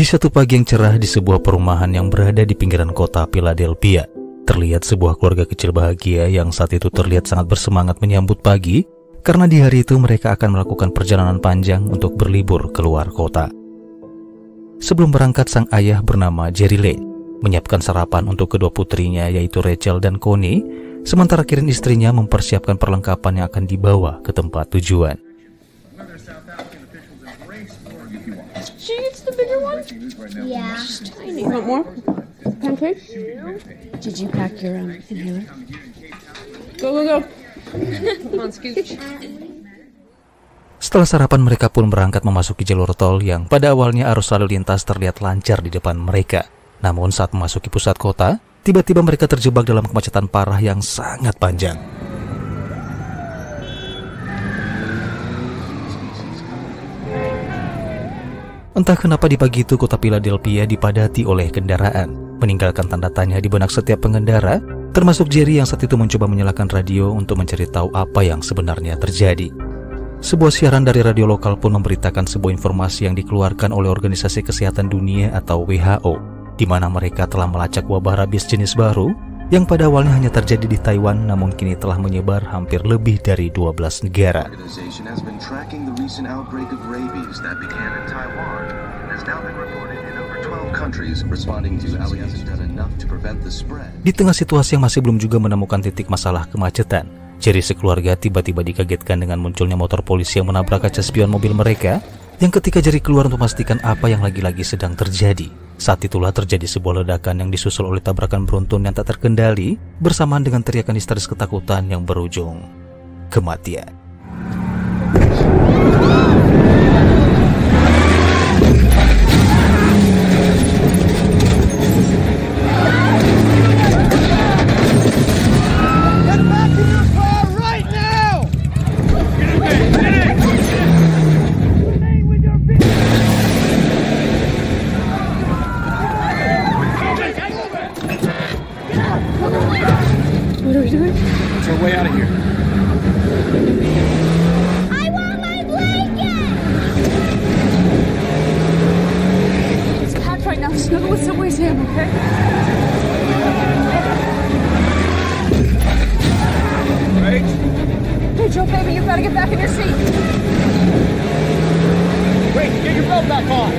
Di satu pagi yang cerah di sebuah perumahan yang berada di pinggiran kota Philadelphia, terlihat sebuah keluarga kecil bahagia yang saat itu terlihat sangat bersemangat menyambut pagi karena di hari itu mereka akan melakukan perjalanan panjang untuk berlibur keluar kota. Sebelum berangkat, sang ayah bernama Jerry Lane menyiapkan sarapan untuk kedua putrinya yaitu Rachel dan Connie, sementara Kirin istrinya mempersiapkan perlengkapan yang akan dibawa ke tempat tujuan. She gets the bigger one? Yeah. Tiny. Want more? Pancakes? Did you pack your inhaler? Go. Come on, Scooch. Setelah sarapan, mereka pun berangkat memasuki jalur tol yang pada awalnya arus lalu lintas terlihat lancar di depan mereka. Namun saat memasuki pusat kota, tiba-tiba mereka terjebak dalam kemacetan parah yang sangat panjang. Entah kenapa di pagi itu kota Philadelphia dipadati oleh kendaraan, meninggalkan tanda tanya di benak setiap pengendara, termasuk Jerry yang saat itu mencoba menyalakan radio untuk mencari tahu apa yang sebenarnya terjadi. Sebuah siaran dari radio lokal pun memberitakan sebuah informasi yang dikeluarkan oleh Organisasi Kesehatan Dunia atau WHO, di mana mereka telah melacak wabah rabies jenis baru yang pada awalnya hanya terjadi di Taiwan namun kini telah menyebar hampir lebih dari 12 negara. Di tengah situasi yang masih belum juga menemukan titik masalah kemacetan, Jerry sekeluarga tiba-tiba dikagetkan dengan munculnya motor polisi yang menabrak kaca spion mobil mereka, yang ketika Jerry keluar untuk memastikan apa yang lagi-lagi sedang terjadi. Saat itulah terjadi sebuah ledakan yang disusul oleh tabrakan beruntun yang tak terkendali bersamaan dengan teriakan histeris ketakutan yang berujung kematian. Way out of here. I want my blanket! It's packed right now. Snuggle with Subway Sam, okay? Right? Hey, Joe, baby, you gotta get back in your seat. Wait, get your belt back on.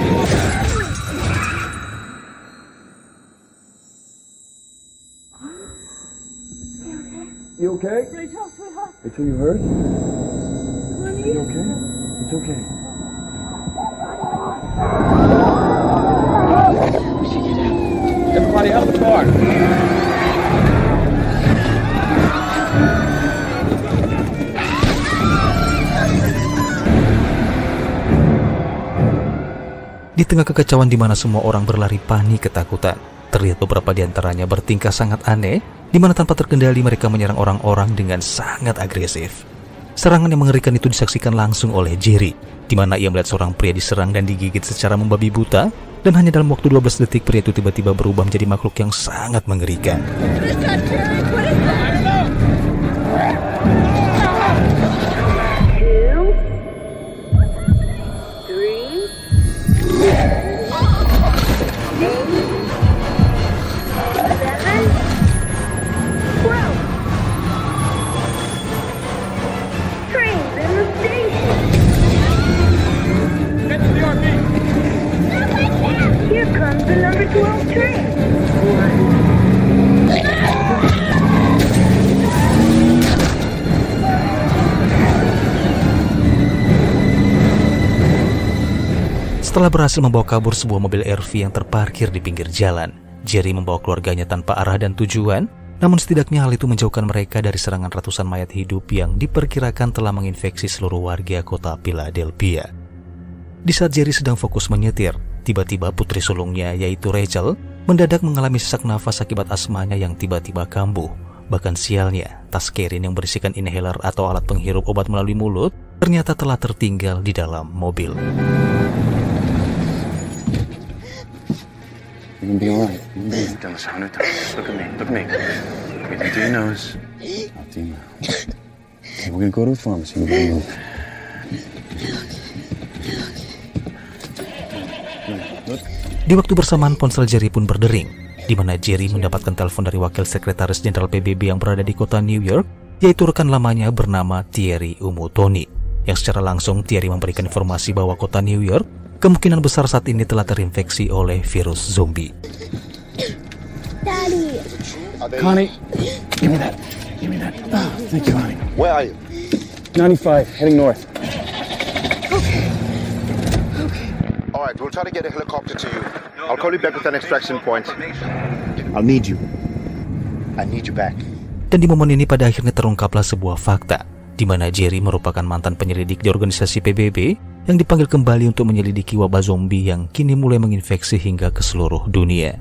You okay? Rachel, sweetheart. Rachel, you hurt? Honey. You okay? It's okay. Everybody out of the car. Di tengah kekacauan di mana semua orang berlari panik ketakutan, terlihat beberapa di antaranya bertingkah sangat aneh, di mana tanpa terkendali mereka menyerang orang-orang dengan sangat agresif. Serangan yang mengerikan itu disaksikan langsung oleh Jerry, di mana ia melihat seorang pria diserang dan digigit secara membabi buta, dan hanya dalam waktu 12 detik pria itu tiba-tiba berubah menjadi makhluk yang sangat mengerikan. Setelah berhasil membawa kabur sebuah mobil RV yang terparkir di pinggir jalan, Jerry membawa keluarganya tanpa arah dan tujuan, namun setidaknya hal itu menjauhkan mereka dari serangan ratusan mayat hidup yang diperkirakan telah menginfeksi seluruh warga kota Philadelphia. Di saat Jerry sedang fokus menyetir, tiba-tiba putri sulungnya yaitu Rachel mendadak mengalami sesak nafas akibat asmanya yang tiba-tiba kambuh. Bahkan sialnya, tas Kirin yang berisikan inhaler atau alat penghirup obat melalui mulut ternyata telah tertinggal di dalam mobil. You're gonna be all right. Dallas, look at me. Look at me. Breathe in through your nose. Out through your mouth. Okay, we're gonna go to the pharmacy. We're gonna move. Di waktu bersamaan ponsel Jerry pun berdering, di mana Jerry mendapatkan telepon dari wakil sekretaris jenderal PBB yang berada di kota New York, yaitu rekan lamanya bernama Thierry Umutoni, yang secara langsung Thierry memberikan informasi bahwa kota New York kemungkinan besar saat ini telah terinfeksi oleh virus zombie. Daddy. Connie, give me that. Give me that. Thank you, Connie. Where are you? 95, heading north. All right, we'll try to get a helicopter to you. I'll call you back with an extraction point. I'll need you. I need you back. Dan di momen ini pada akhirnya terungkaplah sebuah fakta, di mana Jerry merupakan mantan penyelidik di organisasi PBB yang dipanggil kembali untuk menyelidiki wabah zombie yang kini mulai menginfeksi hingga ke seluruh dunia.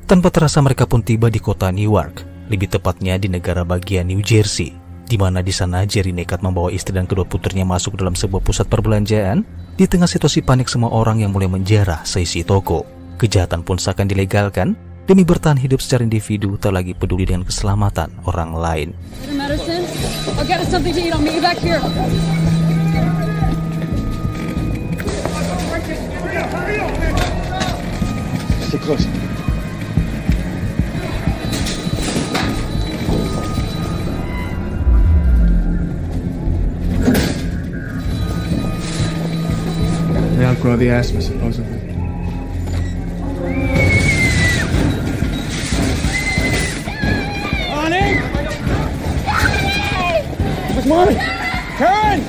Tanpa terasa mereka pun tiba di kota Newark, lebih tepatnya di negara bagian New Jersey, di mana di sana Jerry nekat membawa istri dan kedua putrinya masuk dalam sebuah pusat perbelanjaan. Di tengah situasi panik semua orang yang mulai menjarah seisi toko, kejahatan pun seakan dilegalkan demi bertahan hidup secara individu, tak lagi peduli dengan keselamatan orang lain. Stay close. They outgrow the asthma, supposedly. Connie! Where's Mommy? Karen!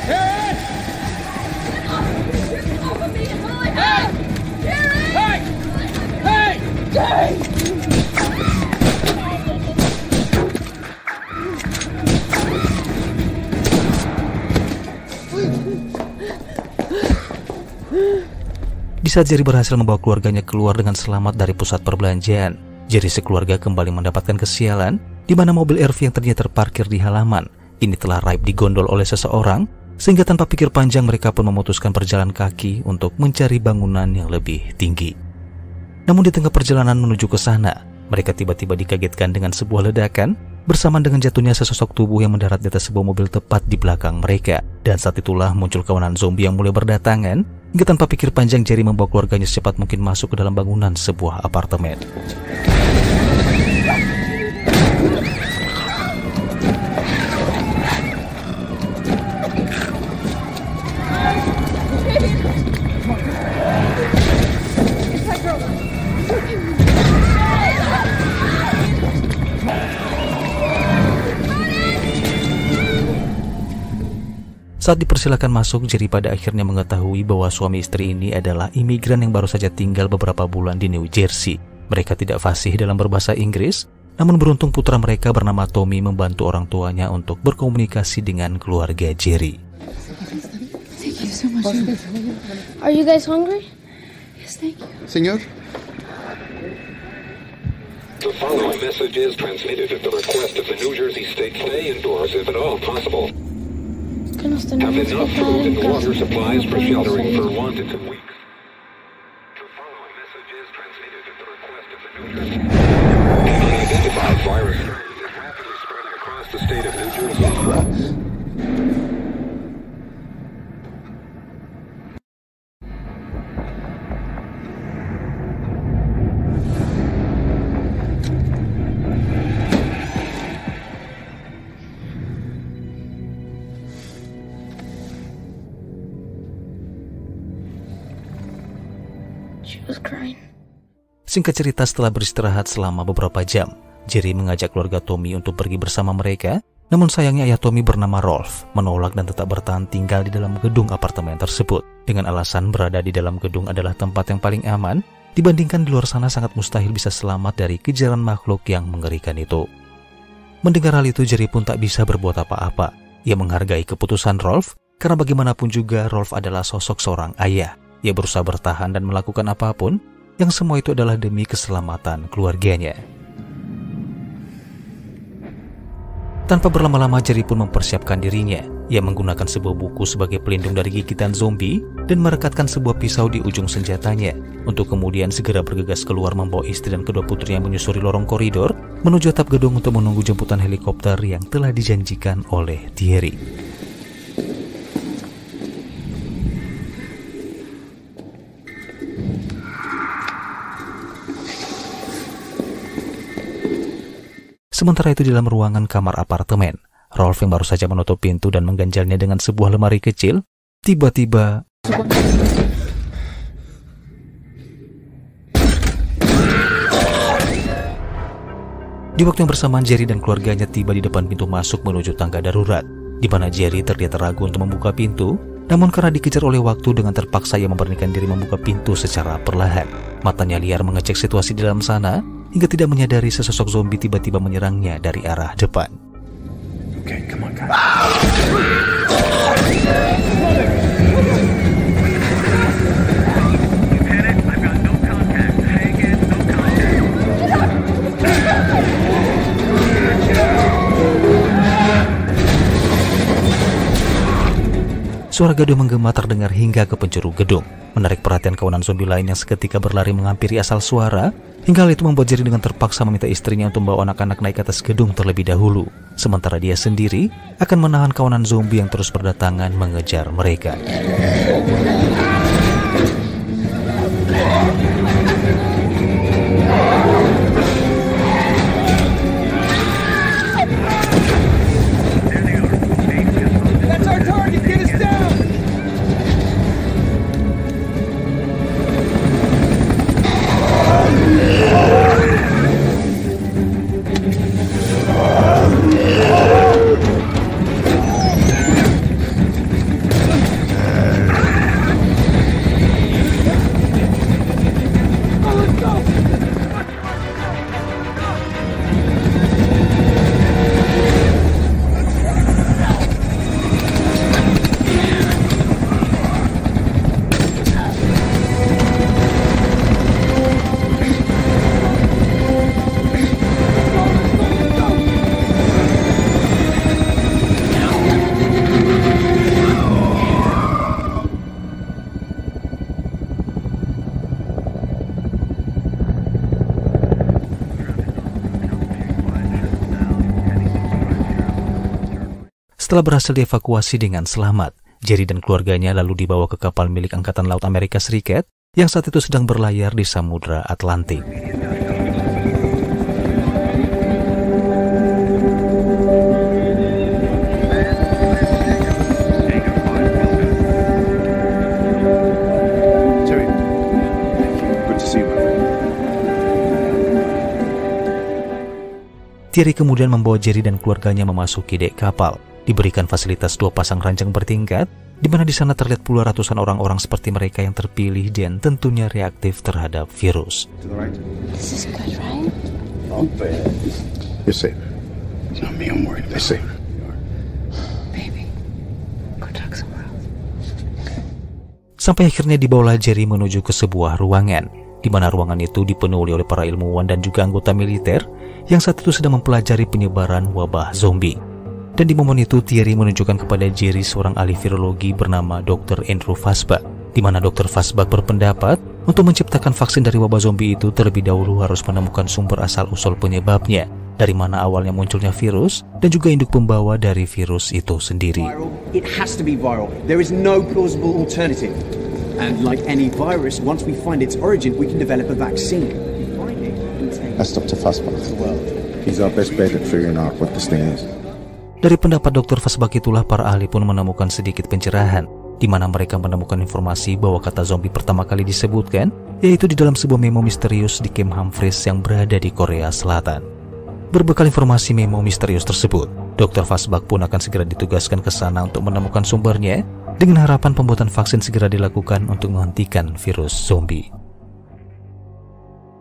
Karen! Hey! Hey! Hey! Di saat Jerry berhasil membawa keluarganya keluar dengan selamat dari pusat perbelanjaan, Jerry sekeluarga kembali mendapatkan kesialan, di mana mobil RV yang tadinya terparkir di halaman ini telah raib digondol oleh seseorang, sehingga tanpa pikir panjang mereka pun memutuskan berjalan kaki untuk mencari bangunan yang lebih tinggi. Namun di tengah perjalanan menuju ke sana, mereka tiba-tiba dikagetkan dengan sebuah ledakan bersamaan dengan jatuhnya sesosok tubuh yang mendarat di atas sebuah mobil tepat di belakang mereka. Dan saat itulah muncul kawanan zombie yang mulai berdatangan, hingga tanpa pikir panjang Jerry membawa keluarganya secepat mungkin masuk ke dalam bangunan sebuah apartemen. Saat dipersilakan masuk, Jerry pada akhirnya mengetahui bahwa suami istri ini adalah imigran yang baru saja tinggal beberapa bulan di New Jersey. Mereka tidak fasih dalam berbahasa Inggris, namun beruntung putra mereka bernama Tommy membantu orang tuanya untuk berkomunikasi dengan keluarga Jerry. Thank you so much. Are you guys hungry? Yes, thank you. Senor? The following message is transmitted at the request of the New Jersey State. Stay indoors if at all possible. Have enough food and water supplies for sheltering for 1 to 2 weeks. The following message is transmitted at the request of the New Jersey. An unidentified virus is rapidly spreading across the state of New Jersey. Singkat cerita, setelah beristirahat selama beberapa jam, Jerry mengajak keluarga Tommy untuk pergi bersama mereka. Namun sayangnya ayah Tommy bernama Rolf menolak dan tetap bertahan tinggal di dalam gedung apartemen tersebut, dengan alasan berada di dalam gedung adalah tempat yang paling aman, dibandingkan di luar sana sangat mustahil bisa selamat dari kejaran makhluk yang mengerikan itu. Mendengar hal itu, Jerry pun tak bisa berbuat apa-apa. Ia menghargai keputusan Rolf, karena bagaimanapun juga Rolf adalah sosok seorang ayah. Ia berusaha bertahan dan melakukan apapun, yang semua itu adalah demi keselamatan keluarganya. Tanpa berlama-lama, Jerry pun mempersiapkan dirinya. Ia menggunakan sebuah buku sebagai pelindung dari gigitan zombie dan merekatkan sebuah pisau di ujung senjatanya untuk kemudian segera bergegas keluar membawa istri dan kedua putrinya menyusuri lorong koridor menuju atap gedung untuk menunggu jemputan helikopter yang telah dijanjikan oleh Thierry. Sementara itu di dalam ruangan kamar apartemen, Rolf yang baru saja menutup pintu dan mengganjalnya dengan sebuah lemari kecil, tiba-tiba di waktu yang bersamaan Jerry dan keluarganya tiba di depan pintu masuk menuju tangga darurat, di mana Jerry terlihat ragu untuk membuka pintu, namun karena dikejar oleh waktu dengan terpaksa ia memberanikan diri membuka pintu secara perlahan. Matanya liar mengecek situasi di dalam sana, hingga tidak menyadari sesosok zombie tiba-tiba menyerangnya dari arah depan. Okay, come on, guys. Suara gaduh menggema terdengar hingga ke penjuru gedung, menarik perhatian kawanan zombie lain yang seketika berlari menghampiri asal suara, hingga hal itu membuat Jerry dengan terpaksa meminta istrinya untuk membawa anak-anak naik ke atas gedung terlebih dahulu, sementara dia sendiri akan menahan kawanan zombie yang terus berdatangan mengejar mereka. Setelah berhasil dievakuasi dengan selamat, Jerry dan keluarganya lalu dibawa ke kapal milik Angkatan Laut Amerika Serikat yang saat itu sedang berlayar di Samudra Atlantik. Jerry, good to see you, my friend. Thierry kemudian membawa Jerry dan keluarganya memasuki dek kapal. Diberikan fasilitas 2 pasang ranjang bertingkat, di mana di sana terlihat puluhan ratusan orang-orang seperti mereka yang terpilih dan tentunya reaktif terhadap virus. To the right. This is good, right? Not bad. You're safe. It's not me I'm worried about. You're safe. Baby, go talk somewhere else. Sampai akhirnya dibawalah Jerry menuju ke sebuah ruangan, di mana ruangan itu dipenuhi oleh para ilmuwan dan juga anggota militer yang saat itu sedang mempelajari penyebaran wabah zombie. Dan di momen itu Thierry menunjukkan kepada Jerry seorang ahli virologi bernama Dr. Andrew Fasbach, di mana Dr. Fasbach berpendapat untuk menciptakan vaksin dari wabah zombie itu terlebih dahulu harus menemukan sumber asal-usul penyebabnya, dari mana awalnya munculnya virus dan juga induk pembawa dari virus itu sendiri. It has to be viral. There is no plausible alternative. And like any virus, once we find its origin, we can develop a vaccine. That's Dr. Fasbach. Well, he's our best bet at figuring out what this thing is. Dari pendapat Dr. Fasbach itulah para ahli pun menemukan sedikit pencerahan, di mana mereka menemukan informasi bahwa kata zombie pertama kali disebutkan, yaitu di dalam sebuah memo misterius di Camp Humphreys yang berada di Korea Selatan. Berbekal informasi memo misterius tersebut, Dr. Fasbach pun akan segera ditugaskan ke sana untuk menemukan sumbernya, dengan harapan pembuatan vaksin segera dilakukan untuk menghentikan virus zombie.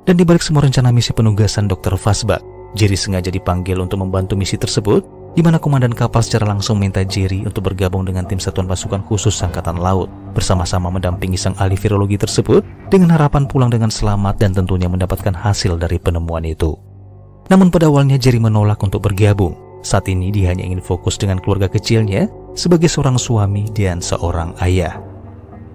Dan dibalik semua rencana misi penugasan Dr. Fasbach, Jerry sengaja dipanggil untuk membantu misi tersebut, di mana komandan kapal secara langsung minta Jerry untuk bergabung dengan tim Satuan Pasukan Khusus Angkatan Laut, bersama-sama mendampingi sang ahli virologi tersebut dengan harapan pulang dengan selamat dan tentunya mendapatkan hasil dari penemuan itu. Namun pada awalnya Jerry menolak untuk bergabung, Saat ini dia hanya ingin fokus dengan keluarga kecilnya sebagai seorang suami dan seorang ayah.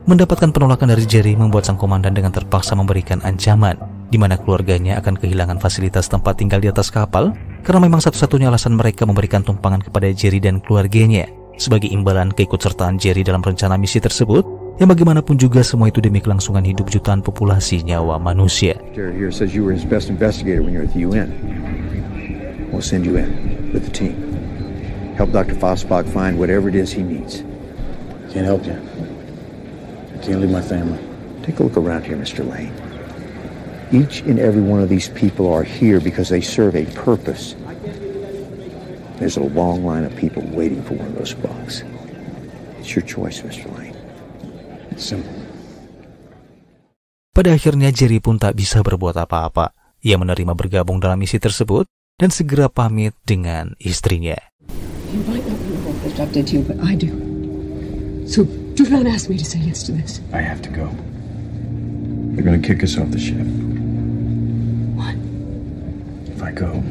Mendapatkan penolakan dari Jerry membuat sang komandan dengan terpaksa memberikan ancaman di mana keluarganya akan kehilangan fasilitas tempat tinggal di atas kapal karena memang satu-satunya alasan mereka memberikan tumpangan kepada Jerry dan keluarganya sebagai imbalan keikutsertaan Jerry dalam rencana misi tersebut, yang bagaimanapun juga semua itu demi kelangsungan hidup jutaan populasi nyawa manusia. Jerry here says you were his best investigator when you were at the UN. We'll send you in with the team. Help Dr. Fosbach find whatever it is he needs. Can't help you. I can't leave my family. Take a look around here, Mr. Lane. Each and every one of these people are here because they serve a purpose. There's a long line of people waiting for one of those spots. It's your choice, Mr. Lane. It's simple. Pada akhirnya Jerry pun tak bisa berbuat apa-apa. Ia menerima bergabung dalam misi tersebut dan segera pamit dengan istrinya. You might not know what the job did to you, but I do. So do not ask me to say yes to this. I have to go. They're gonna kick us off the ship. What? If I go,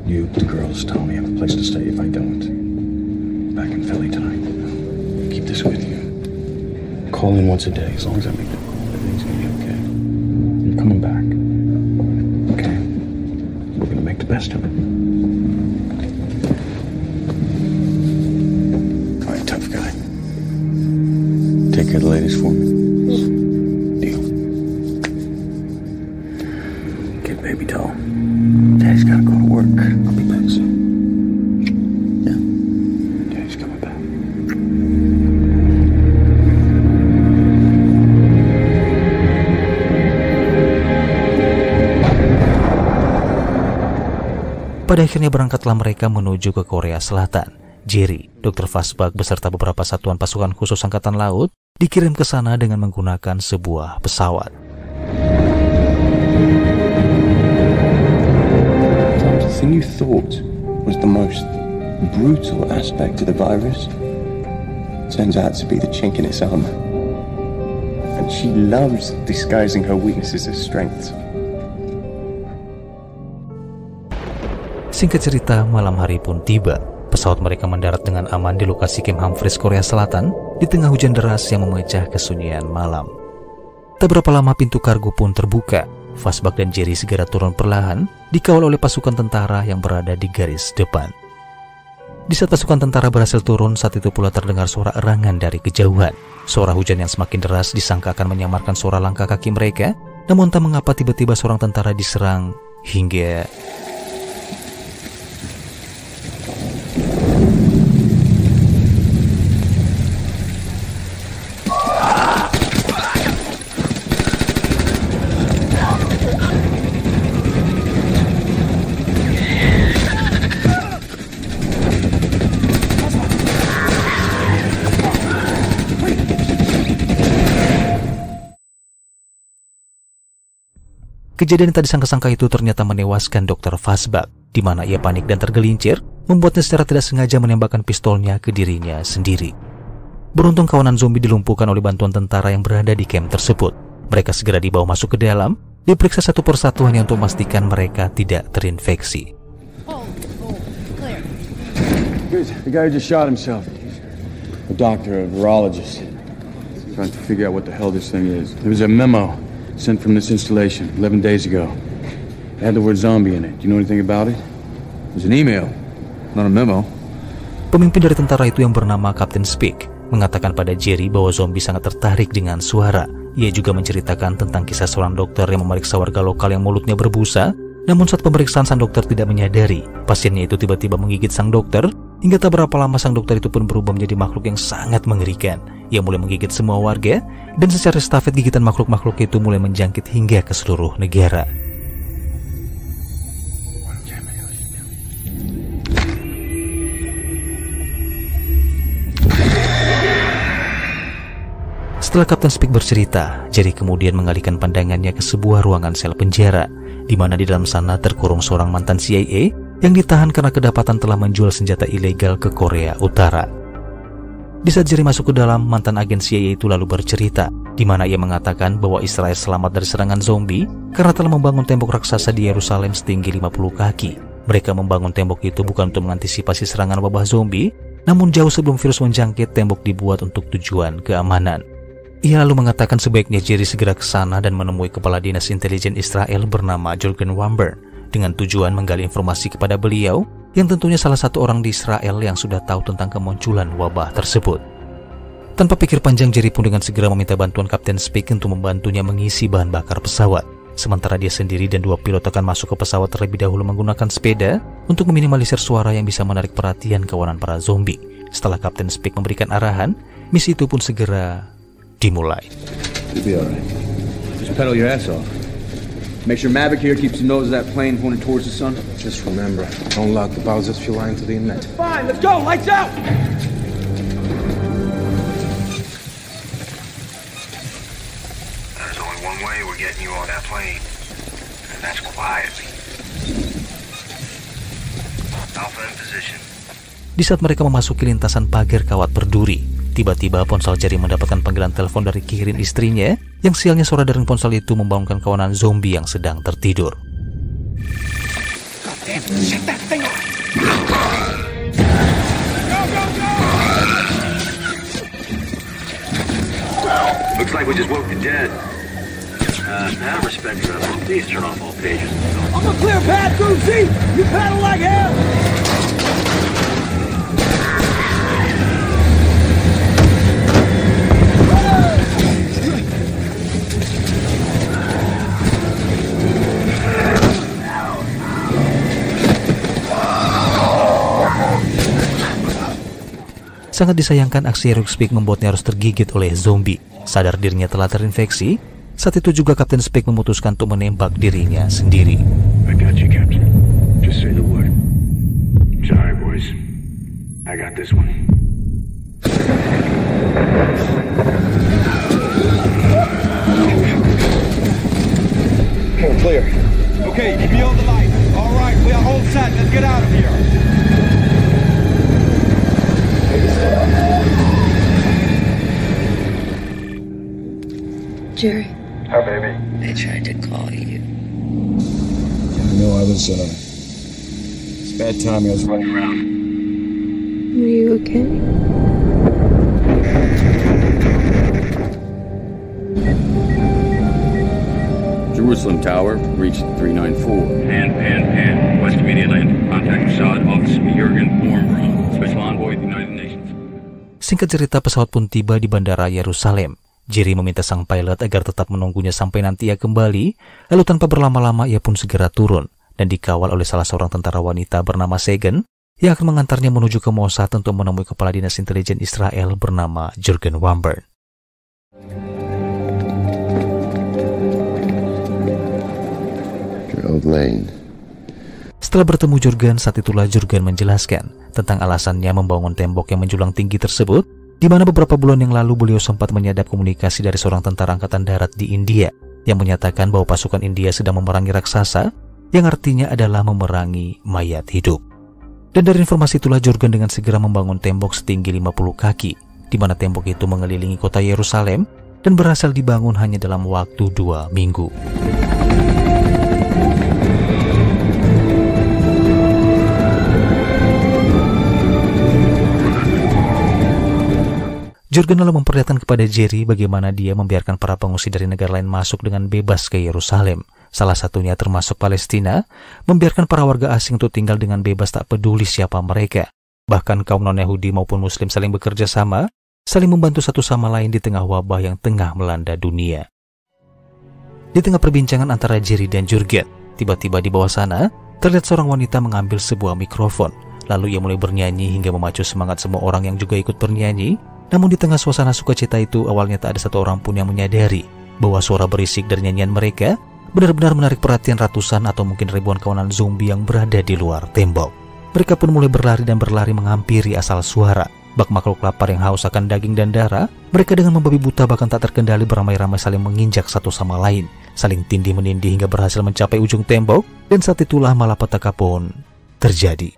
you, the girls, tell me I have a place to stay. If I don't, back in Philly tonight. Keep this with you. Call in once a day, as long as I make the call. Everything's gonna be okay. I'm coming back. Okay? We're gonna make the best of it. All right, tough guy. Take care of the ladies for me. Deal. Get baby doll. Daddy's gotta go to work. I'll be back soon. Yeah. Daddy's coming back. Pada akhirnya berangkatlah mereka menuju ke Korea Selatan. Jerry, Dr. Fosbach beserta beberapa satuan pasukan khusus Angkatan Laut dikirim ke sana dengan menggunakan sebuah pesawat. The thing you thought was the most brutal aspect of the virus turns out to be the chink in its armor. And she loves disguising her weaknesses as strengths. Singkat cerita, malam hari pun tiba. Pesawat mereka mendarat dengan aman di lokasi Camp Humphreys, Korea Selatan, di tengah hujan deras yang memecah kesunyian malam. Tak berapa lama pintu kargo pun terbuka. Fosbach dan Jerry segera turun perlahan, dikawal oleh pasukan tentara yang berada di garis depan. Di saat pasukan tentara berhasil turun, saat itu pula terdengar suara erangan dari kejauhan. Suara hujan yang semakin deras disangka akan menyamarkan suara langkah kaki mereka, namun tak mengapa tiba-tiba seorang tentara diserang hingga... Kejadian yang tak disangka-sangka itu ternyata menewaskan Dr. Fosbach, di mana ia panik dan tergelincir, membuatnya secara tidak sengaja menembakkan pistolnya ke dirinya sendiri. Beruntung kawanan zombie dilumpuhkan oleh bantuan tentara yang berada di camp tersebut. Mereka segera dibawa masuk ke dalam, diperiksa satu persatu hanya untuk memastikan mereka tidak terinfeksi. Clear. Good. The guy who just shot himself. A doctor, a virologist. Trying to figure out what the hell this thing is. There was a memo sent from this installation 11 days ago. It had the word zombie in it. Do you know anything about it? It was an email, not a memo. Pemimpin dari tentara itu yang bernama Captain Speak mengatakan pada Jerry bahwa zombie sangat tertarik dengan suara. Ia juga menceritakan tentang kisah seorang dokter yang memeriksa warga lokal yang mulutnya berbusa. Namun saat pemeriksaan sang dokter tidak menyadari, pasiennya itu tiba-tiba menggigit sang dokter. Hingga tak berapa lama sang dokter itu pun berubah menjadi makhluk yang sangat mengerikan. Ia mulai menggigit semua warga, dan secara estafet gigitan makhluk-makhluk itu mulai menjangkit hingga ke seluruh negara. Setelah Kapten Speak bercerita, Jerry kemudian mengalihkan pandangannya ke sebuah ruangan sel penjara, di mana di dalam sana terkurung seorang mantan CIA yang ditahan karena kedapatan telah menjual senjata ilegal ke Korea Utara. Di saat Jerry masuk ke dalam, mantan agen CIA itu lalu bercerita, di mana ia mengatakan bahwa Israel selamat dari serangan zombie karena telah membangun tembok raksasa di Yerusalem setinggi 50 kaki. Mereka membangun tembok itu bukan untuk mengantisipasi serangan wabah zombie, namun jauh sebelum virus menjangkit, tembok dibuat untuk tujuan keamanan. Ia lalu mengatakan sebaiknya Jerry segera ke sana dan menemui kepala dinas intelijen Israel bernama Jürgen Wamber dengan tujuan menggali informasi kepada beliau yang tentunya salah satu orang di Israel yang sudah tahu tentang kemunculan wabah tersebut. Tanpa pikir panjang, Jerry pun dengan segera meminta bantuan Kapten Speak untuk membantunya mengisi bahan bakar pesawat. Sementara dia sendiri dan 2 pilot akan masuk ke pesawat terlebih dahulu menggunakan sepeda untuk meminimalisir suara yang bisa menarik perhatian kawanan para zombie. Setelah Kapten Speak memberikan arahan, misi itu pun segera dimulai. You'll be alright. Just pedal your ass off. Make sure Maverick here keeps the nose of that plane pointed towards the sun. Just remember, don't lock the Bowser's fuel line to the inlet. Fine, let's go, lights out! There's only one way we're getting you on that plane, and that's quietly. Alpha in position. Di saat mereka memasuki lintasan pagar kawat berduri, tiba-tiba ponsel Jerry mendapatkan panggilan telepon dari Kirin, istrinya, yang sialnya suara dering ponsel itu membangunkan kawanan zombie yang sedang tertidur. Looks like we just woke the dead. Out of respect for others, please turn off all pages. I'm gonna clear a path through Z! You paddle like hell! Sangat disayangkan aksi heroik Speak membuatnya harus tergigit oleh zombie. Sadar dirinya telah terinfeksi, saat itu juga Kapten Speak memutuskan untuk menembak dirinya sendiri. I got you, Captain. Just say the word. Sorry, boys. I got this one. Okay, clear. Okay, be on the light. All right, we are all set. Let's get out of here. Jerry. Hi, baby. I tried to call you. I know I was, it's bad timing. I was running around. Are you okay? Jerusalem Tower, reached 394. Pan. West immediate land. Contact Mossad, Office of Jürgen Wamber, Special Envoy of the United Nations. Singkat cerita, pesawat pun tiba di Bandara Yerusalem. Jerry meminta sang pilot agar tetap menunggunya sampai nanti ia kembali, lalu tanpa berlama-lama ia pun segera turun dan dikawal oleh salah seorang tentara wanita bernama Sagan yang akan mengantarnya menuju ke Mossad untuk menemui kepala dinas intelijen Israel bernama Jürgen Wamber. Old Lane. Setelah bertemu Jürgen, saat itulah Jürgen menjelaskan tentang alasannya membangun tembok yang menjulang tinggi tersebut, di mana beberapa bulan yang lalu beliau sempat menyadap komunikasi dari seorang tentara angkatan darat di India yang menyatakan bahwa pasukan India sedang memerangi raksasa, yang artinya adalah memerangi mayat hidup. Dan dari informasi itulah Jürgen dengan segera membangun tembok setinggi 50 kaki, di mana tembok itu mengelilingi kota Yerusalem dan berhasil dibangun hanya dalam waktu 2 minggu. Jürgen lalu memperlihatkan kepada Jerry bagaimana dia membiarkan para pengungsi dari negara lain masuk dengan bebas ke Yerusalem. Salah satunya termasuk Palestina, membiarkan para warga asing untuk tinggal dengan bebas tak peduli siapa mereka. Bahkan kaum non-Yahudi maupun Muslim saling bekerja sama, saling membantu satu sama lain di tengah wabah yang tengah melanda dunia. Di tengah perbincangan antara Jerry dan Jürgen, tiba-tiba di bawah sana, terlihat seorang wanita mengambil sebuah mikrofon. Lalu ia mulai bernyanyi hingga memacu semangat semua orang yang juga ikut bernyanyi. Namun di tengah suasana sukacita itu, awalnya tak ada satu orang pun yang menyadari bahwa suara berisik dari nyanyian mereka benar-benar menarik perhatian ratusan atau mungkin ribuan kawanan zombie yang berada di luar tembok. Mereka pun mulai berlari menghampiri asal suara. Bak makhluk lapar yang haus akan daging dan darah, mereka dengan membabi buta bahkan tak terkendali beramai-ramai saling menginjak satu sama lain, saling tindih-menindih hingga berhasil mencapai ujung tembok, dan saat itulah malapetaka pun terjadi.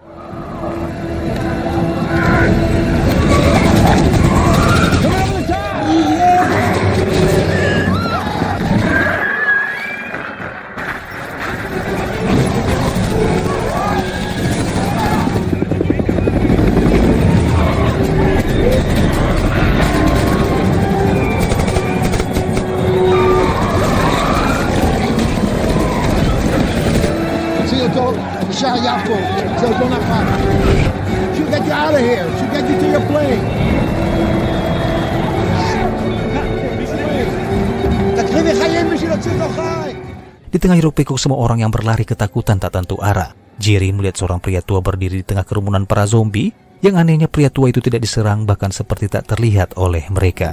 Di tengah hiruk-pikuk semua orang yang berlari ketakutan tak tentu arah, Jerry melihat seorang pria tua berdiri di tengah kerumunan para zombie. Yang anehnya pria tua itu tidak diserang, bahkan seperti tak terlihat oleh mereka.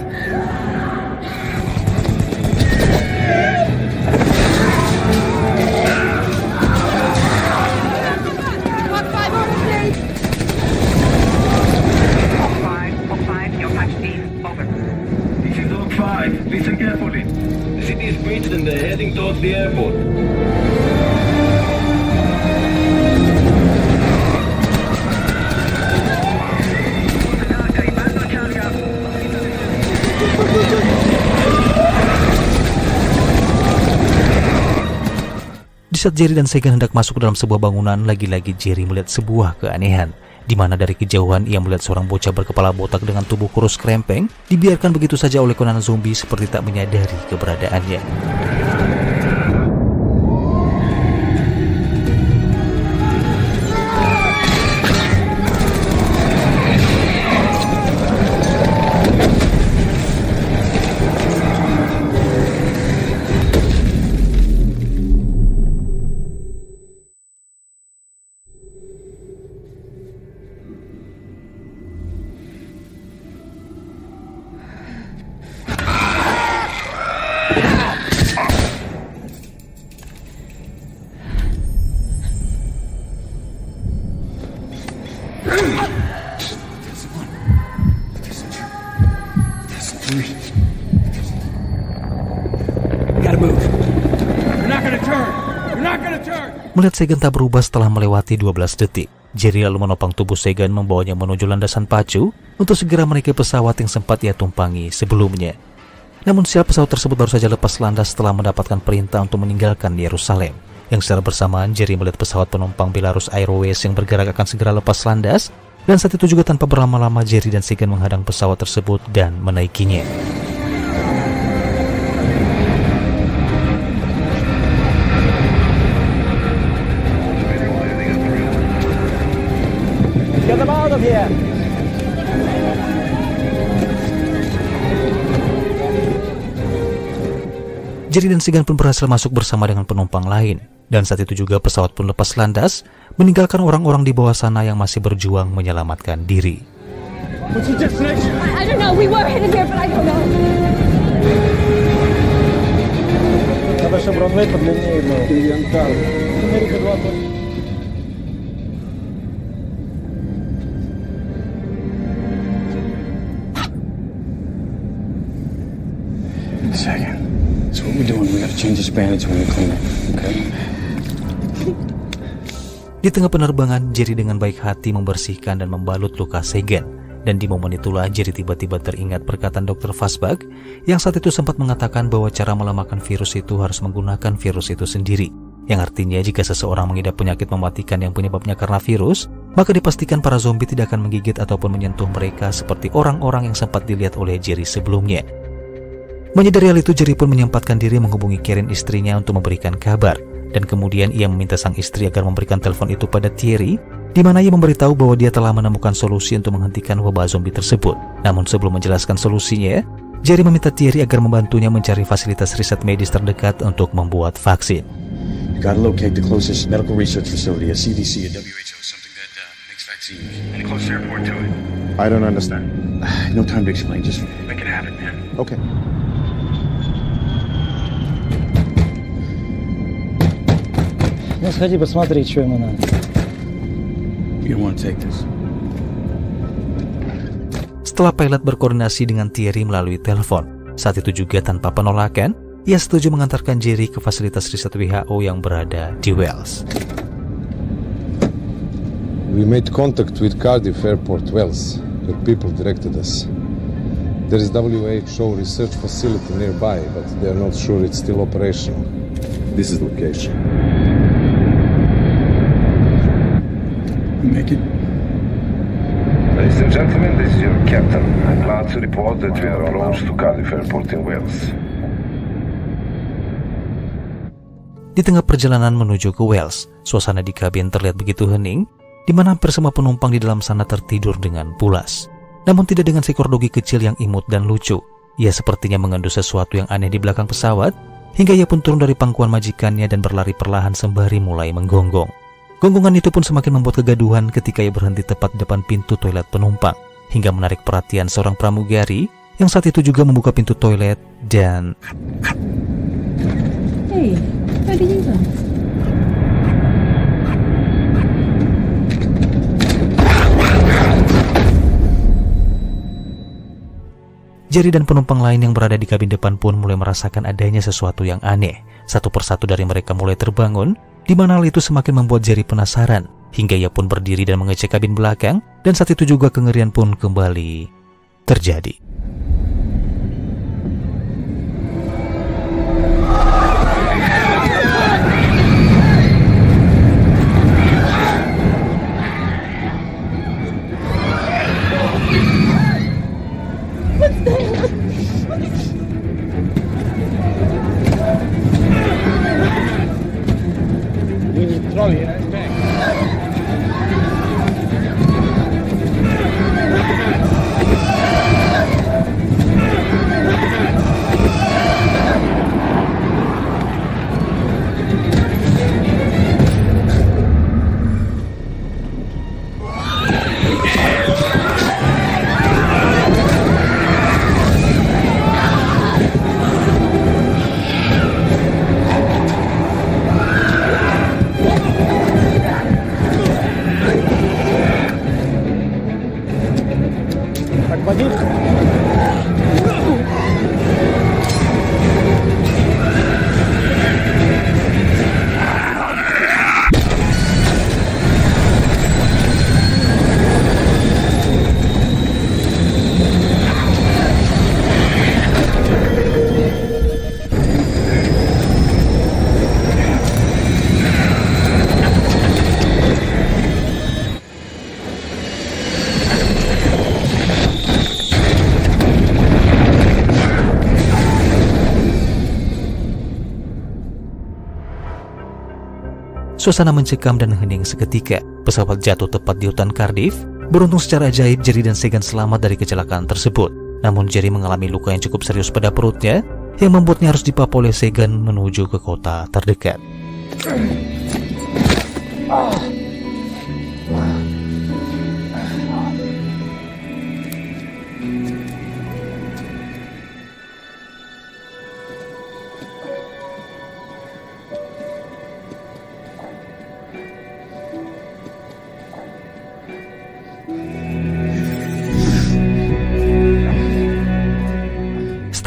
Listen carefully. The city is breached and they're heading towards the airport. Di saat Jerry dan Sagan hendak masuk ke dalam sebuah bangunan, lagi-lagi Jerry melihat sebuah keanehan, di mana dari kejauhan ia melihat seorang bocah berkepala botak dengan tubuh kurus krempeng dibiarkan begitu saja oleh konan zombie seperti tak menyadari keberadaannya. Melihat Sagan tak berubah setelah melewati 12 detik, Jerry lalu menopang tubuh Sagan membawanya menuju landasan pacu untuk segera menaiki pesawat yang sempat ia tumpangi sebelumnya. Namun sial pesawat tersebut baru saja lepas landas setelah mendapatkan perintah untuk meninggalkan Yerusalem. Yang secara bersamaan Jerry melihat pesawat penumpang Belarus Airways yang bergerak akan segera lepas landas, dan saat itu juga tanpa berlama-lama Jerry dan Sagan menghadang pesawat tersebut dan menaikinya. Get them out of here! Jerry dan Sagan pun berhasil masuk bersama dengan penumpang lain, dan saat itu juga pesawat pun lepas landas, meninggalkan orang-orang di bawah sana yang masih berjuang menyelamatkan diri. What's your destination? I don't know. We were headed there, but I don't know. Надо шевронлей подлиннее был. Янтар. Америка 2. Second. So what we're doing, we gotta change this bandage when we clean it, okay? Di tengah penerbangan, Jerry dengan baik hati membersihkan dan membalut luka Sagan. Dan di momen itulah Jerry tiba-tiba teringat perkataan Dr. Fazbag yang saat itu sempat mengatakan bahwa cara melemahkan virus itu harus menggunakan virus itu sendiri. Yang artinya jika seseorang mengidap penyakit mematikan yang penyebabnya karena virus, maka dipastikan para zombie tidak akan menggigit ataupun menyentuh mereka seperti orang-orang yang sempat dilihat oleh Jerry sebelumnya. Menyadari hal itu, Jerry pun menyempatkan diri menghubungi Karen istrinya untuk memberikan kabar, dan kemudian ia meminta sang istri agar memberikan telepon itu pada Thierry, di mana ia memberitahu bahwa dia telah menemukan solusi untuk menghentikan wabah zombie tersebut. Namun sebelum menjelaskan solusinya, Jerry meminta Thierry agar membantunya mencari fasilitas riset medis terdekat untuk membuat vaksin. You gotta locate the closest medical research facility, a CDC, a WHO, something that makes vaccines. Any close airport to it? I don't understand. No time to explain, just make it happen, man. Okay. Ну, сходи, посмотри, что ему надо. You don't want to take this. Setelah pilot berkoordinasi dengan Thierry melalui telepon, saat itu juga tanpa penolakan, ia setuju mengantarkan Jerry ke fasilitas riset WHO yang berada di Wales. We made contact with Cardiff Airport, Wales, where people directed us. There is WHO research facility nearby, but they are not sure it's still operational. This is the location. Make it. Ladies and gentlemen, this is your captain. I'm glad to report that we are close to Cardiff Airport in Wales. Di tengah perjalanan menuju ke Wales, suasana di kabin terlihat begitu hening, di mana hampir semua penumpang di dalam sana tertidur dengan pulas. Namun tidak dengan seekor dogi kecil yang imut dan lucu. Ia sepertinya mengendus sesuatu yang aneh di belakang pesawat, hingga ia pun turun dari pangkuan majikannya dan berlari perlahan sembari mulai menggonggong. Gonggongan itu pun semakin membuat kegaduhan ketika ia berhenti tepat di depan pintu toilet penumpang, hingga menarik perhatian seorang pramugari yang saat itu juga membuka pintu toilet dan... Hey, how did you go? Jerry dan penumpang lain yang berada di kabin depan pun mulai merasakan adanya sesuatu yang aneh. Satu persatu dari mereka mulai terbangun, di mana hal itu semakin membuat Jerry penasaran, hingga ia pun berdiri dan mengecek kabin belakang, dan saat itu juga kengerian pun kembali terjadi. Suasana mencekam dan hening seketika. Pesawat jatuh tepat di hutan Cardiff. Beruntung secara ajaib Jerry dan Segan selamat dari kecelakaan tersebut. Namun Jerry mengalami luka yang cukup serius pada perutnya, yang membuatnya harus dipapa oleh Segan menuju ke kota terdekat.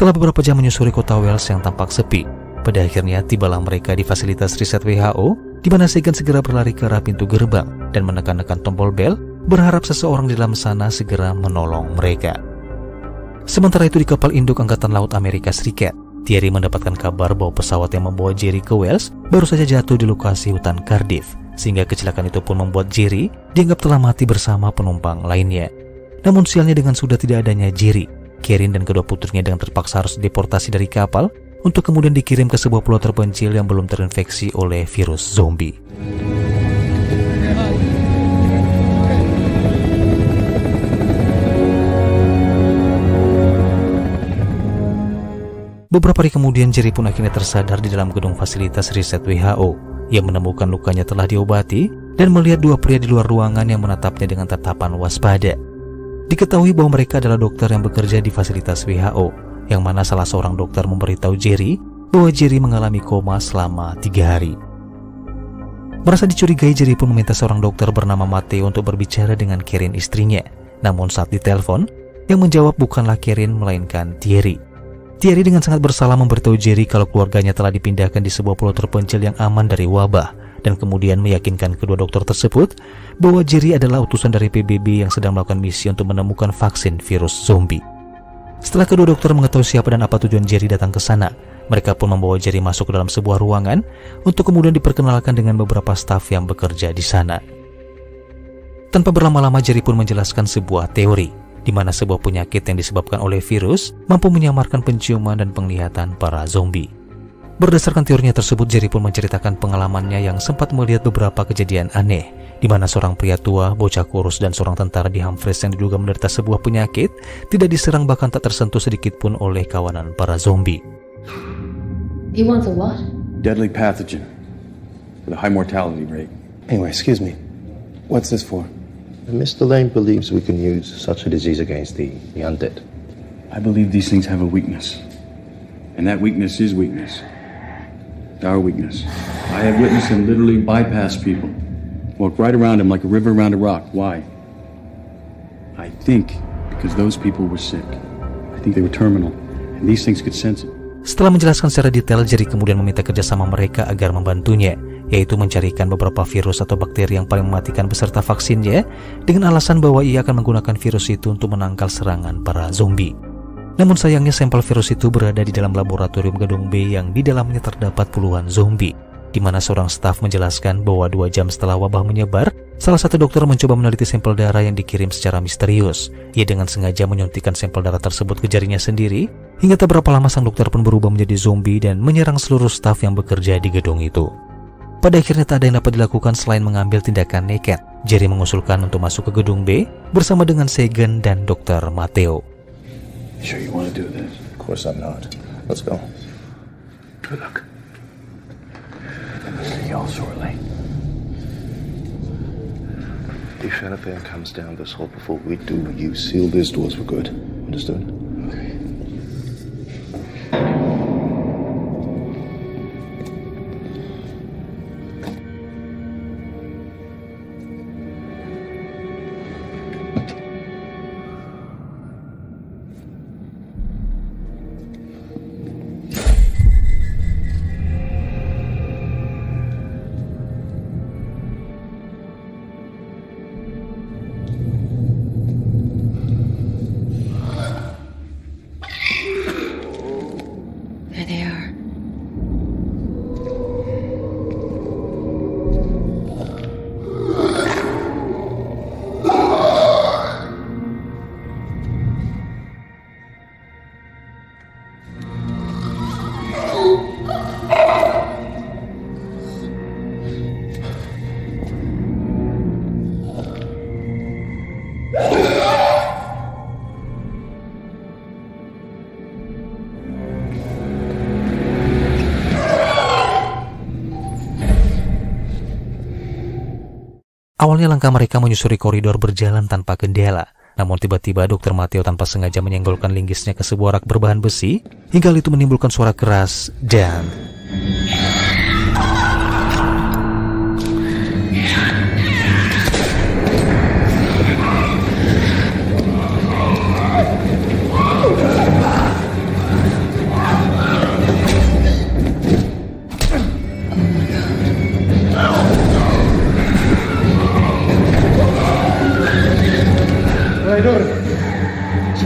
Setelah beberapa jam menyusuri kota Wales yang tampak sepi, pada akhirnya tibalah mereka di fasilitas riset WHO, di mana Segan segera berlari ke arah pintu gerbang dan menekan-nekan tombol bel, berharap seseorang di dalam sana segera menolong mereka. Sementara itu di kapal induk Angkatan Laut Amerika Serikat, Thierry mendapatkan kabar bahwa pesawat yang membawa Jerry ke Wales baru saja jatuh di lokasi hutan Cardiff, sehingga kecelakaan itu pun membuat Jerry dianggap telah mati bersama penumpang lainnya. Namun sialnya dengan sudah tidak adanya Jerry, Karen dan kedua putrinya dengan terpaksa harus deportasi dari kapal untuk kemudian dikirim ke sebuah pulau terpencil yang belum terinfeksi oleh virus zombie. Beberapa hari kemudian Jerry pun akhirnya tersadar di dalam gedung fasilitas riset WHO. Ia menemukan lukanya telah diobati dan melihat dua pria di luar ruangan yang menatapnya dengan tatapan waspada. Diketahui bahwa mereka adalah dokter yang bekerja di fasilitas WHO, yang mana salah seorang dokter memberitahu Jerry bahwa Jerry mengalami koma selama 3 hari. Merasa dicurigai, Jerry pun meminta seorang dokter bernama Matteo untuk berbicara dengan Karen istrinya. Namun saat ditelepon, yang menjawab bukanlah Karen melainkan Thierry. Thierry dengan sangat bersalah memberitahu Jerry kalau keluarganya telah dipindahkan di sebuah pulau terpencil yang aman dari wabah, dan kemudian meyakinkan kedua dokter tersebut bahwa Jerry adalah utusan dari PBB yang sedang melakukan misi untuk menemukan vaksin virus zombie. Setelah kedua dokter mengetahui siapa dan apa tujuan Jerry datang ke sana, mereka pun membawa Jerry masuk ke dalam sebuah ruangan untuk kemudian diperkenalkan dengan beberapa staf yang bekerja di sana. Tanpa berlama-lama, Jerry pun menjelaskan sebuah teori, di mana sebuah penyakit yang disebabkan oleh virus mampu menyamarkan penciuman dan penglihatan para zombie. Berdasarkan teorinya tersebut, Jerry pun menceritakan pengalamannya yang sempat melihat beberapa kejadian aneh, di mana seorang pria tua, bocah kurus, dan seorang tentara di Humphreys yang diduga menderita sebuah penyakit tidak diserang bahkan tak tersentuh sedikit pun oleh kawanan para zombie. He wants a what? Deadly pathogen with a high mortality rate. Anyway, excuse me. What's this for? Mr. Lane believes we can use such a disease against the undead. I believe these things have a weakness. And that weakness is weakness. Our weakness. I have witnessed them literally bypass people. Walk right around them like a river around a rock. Why? I think because those people were sick. I think they were terminal. And these things could sense it. Setelah menjelaskan secara detail, Jerry kemudian meminta kerjasama mereka agar membantunya, yaitu mencarikan beberapa virus atau bakteri yang paling mematikan beserta vaksinnya, dengan alasan bahwa ia akan menggunakan virus itu untuk menangkal serangan para zombie. Namun sayangnya sampel virus itu berada di dalam laboratorium gedung B yang di dalamnya terdapat puluhan zombie, di mana seorang staf menjelaskan bahwa 2 jam setelah wabah menyebar, salah satu dokter mencoba meneliti sampel darah yang dikirim secara misterius. Ia dengan sengaja menyuntikkan sampel darah tersebut ke jarinya sendiri, hingga tak berapa lama sang dokter pun berubah menjadi zombie dan menyerang seluruh staf yang bekerja di gedung itu. Pada akhirnya tak ada yang dapat dilakukan selain mengambil tindakan nekat. Jerry mengusulkan untuk masuk ke gedung B bersama dengan Sagan dan Dr. Matteo. Sure you want to do this? Of course I'm not. Let's go. Good luck. See y'all shortly. If anything comes down this hole before we do, you seal these doors for good. Understood? Okay. There they are. Awalnya langkah mereka menyusuri koridor berjalan tanpa kendala. Namun tiba-tiba Dr. Matteo tanpa sengaja menyenggolkan linggisnya ke sebuah rak berbahan besi, hingga itu menimbulkan suara keras dan...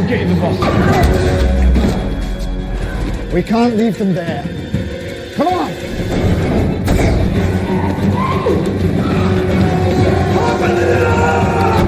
Get in the box. We can't leave them there. Come on! Open it up!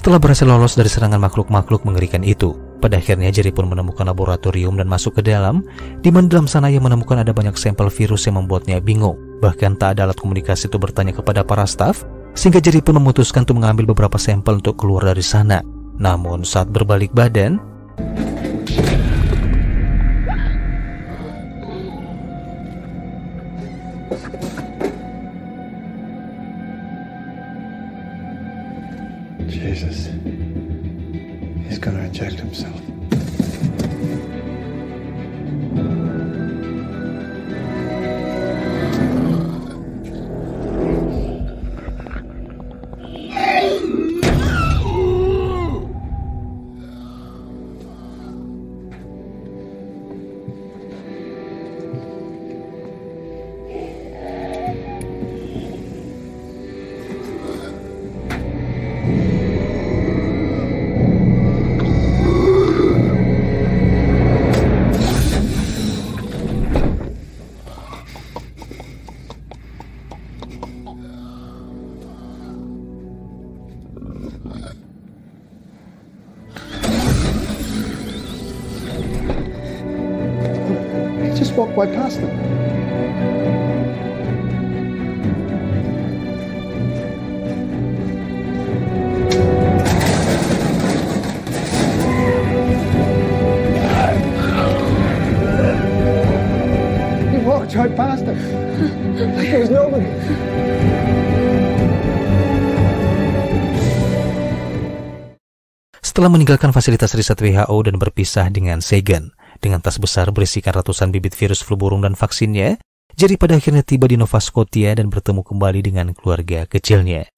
Setelah berhasil lolos dari serangan makhluk-makhluk mengerikan itu, pada akhirnya Jerry pun menemukan laboratorium dan masuk ke dalam, di mana dalam sana ia menemukan ada banyak sampel virus yang membuatnya bingung. Bahkan tak ada alat komunikasi untuk bertanya kepada para staf, sehingga Jerry pun memutuskan untuk mengambil beberapa sampel untuk keluar dari sana. Namun saat berbalik badan, Jesus. He's gonna inject himself. right past them. He walked right past them. Like there was nobody. Setelah meninggalkan fasilitas riset WHO dan berpisah dengan Sagan, dengan tas besar berisikan ratusan bibit virus flu burung dan vaksinnya, Jerry pada akhirnya tiba di Nova Scotia dan bertemu kembali dengan keluarga kecilnya.